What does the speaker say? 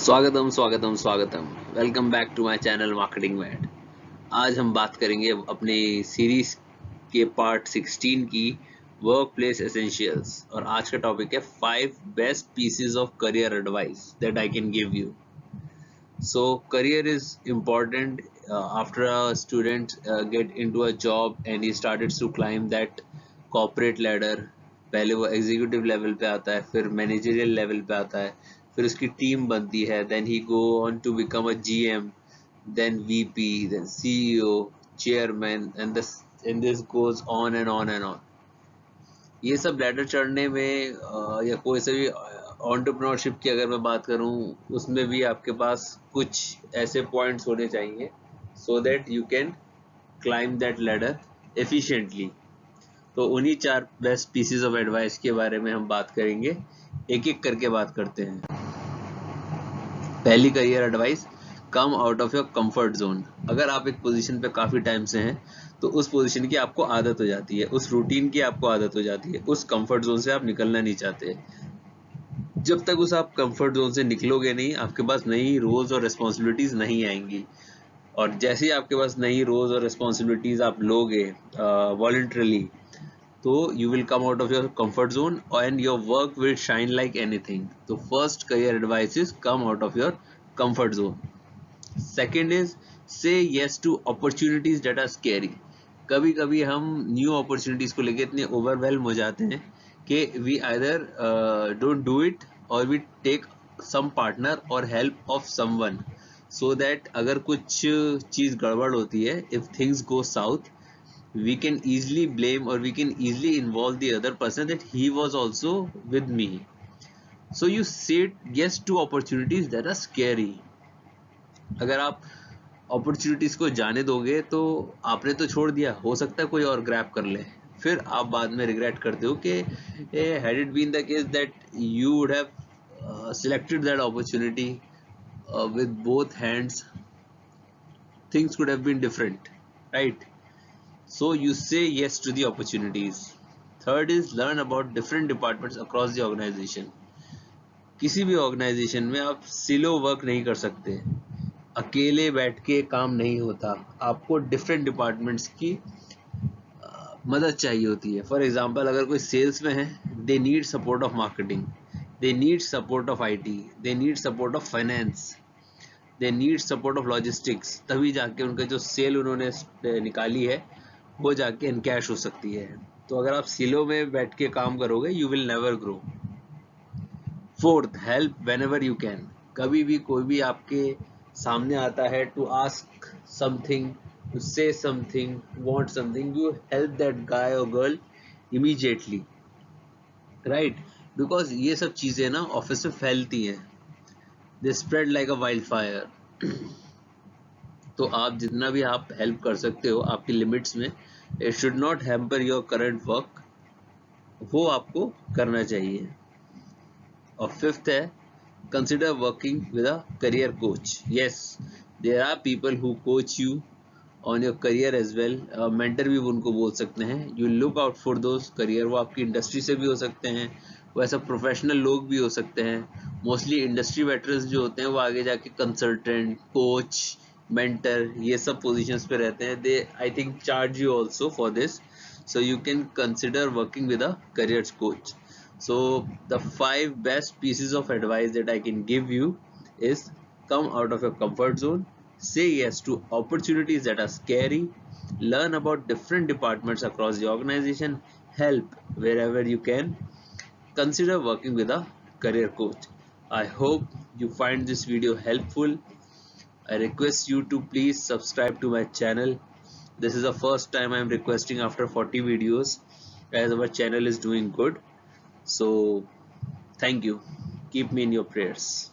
स्वागतम स्वागतम स्वागतम। Welcome back to my channel marketing mad. आज हम बात करेंगे अपने सीरीज के पार्ट 16 की वर्क प्लेस एसेंशियल्स और आज का टॉपिक है 5 best pieces of career advice that I can give you. So career is important after a student get into a job and he started to climb that corporate ladder। पहले वो executive level पे आता है, फिर managerial level पे आता है, फिर उसकी टीम बनती है, then he go on to become a GM, then VP, then CEO, chairman and this goes on and on and on. ये सब लैडर चढ़ने में या कोई सा भी एंटरप्रेन्योरशिप की अगर मैं बात करूं, उसमें भी आपके पास कुछ ऐसे पॉइंट्स होने चाहिए so that you can climb that ladder efficiently. तो उन्हीं 4 बेस्ट पीसेस ऑफ एडवाइस के बारे में हम बात करेंगे, एक एक करके बात करते हैं। पहली career advice, come out of your comfort zone. अगर आप एक पोजीशन पे काफी टाइम से हैं तो उस पोजीशन की आपको आदत हो जाती है, उस रूटीन की आपको आदत हो जाती है, उस कंफर्ट जोन से आप निकलना नहीं चाहते। जब तक उस आप कंफर्ट जोन से निकलोगे नहीं, आपके पास नई रोल्स और रिस्पॉन्सिबिलिटीज नहीं आएंगी। और जैसे ही आपके पास नई रोल्स और रिस्पॉन्सिबिलिटीज आप लोगे वॉलंटरली, तो you will come out of your comfort zone and your work will shine like anything. So first career advice is come out of your comfort zone. Second is say yes to opportunities that are scary. कभी कभी हम new opportunities को लेके इतने overwhelm हो जाते हैं कि we either don't do it और वी टेक सम पार्टनर और help of someone, so that अगर कुछ चीज गड़बड़ होती है, if things go south, we can easily blame or we can easily involve the other person that he was also with me. So you said yes to opportunities that are scary. अगर आप opportunities को जाने दोगे तो आपने तो छोड़ दिया, हो सकता है कोई और ग्रैब कर ले, फिर आप बाद में रिग्रेट करते हो कि had it been the case that you would have selected that opportunity with both hands, things could have been different, right? So you say yes to the opportunities. Third is learn about different departments across the organization. किसी भी organisation में आप सिलो work नहीं कर सकते, अकेले बैठ के काम नहीं होता, आपको डिफरेंट डिपार्टमेंट्स की मदद चाहिए होती है। फॉर एग्जांपल, अगर कोई सेल्स में है, they need support of marketing, they need support of IT, they need support of finance, they need support of logistics, तभी जाके उनका जो सेल उन्होंने निकाली है वो जाके इनकैश हो सकती है। तो अगर आप सिलो में बैठ के काम करोगे, you will never grow. Fourth, help whenever you can. कभी भी कोई भी आपके सामने आता है to ask something, to say something, want something, you help that guy और गर्ल इमीडिएटली, राइट? बिकॉज ये सब चीजें ना ऑफिस में फैलती हैं, they spread like a wild fire. तो आप जितना भी आप हेल्प कर सकते हो आपकी लिमिट्स में, it should not hamper your current work, वो आपको करना चाहिए। और फिफ्थ है, consider working with a career coach. Yes, there are people who coach you on your career as well, mentor भी उनको बोल सकते हैं। You look out for those career, वो आपकी इंडस्ट्री से भी हो सकते हैं, वो ऐसा प्रोफेशनल लोग भी हो सकते हैं। मोस्टली इंडस्ट्री वेटरन्स जो होते हैं वो आगे जाके कंसल्टेंट, कोच, मेंटर, ये सब पोजीशंस पे रहते हैं। They I think charge you also for this, so you can consider working with a career coach. So the 5 best pieces of advice that I can give you is come out of your comfort zone, say yes to opportunities that are scary, learn about different departments across the organization, help wherever you can, consider working with a career coach. I hope you find this video helpful. I request you to please subscribe to my channel. This is the first time I am requesting after 40 videos, as our channel is doing good. So thank you. Keep me in your prayers.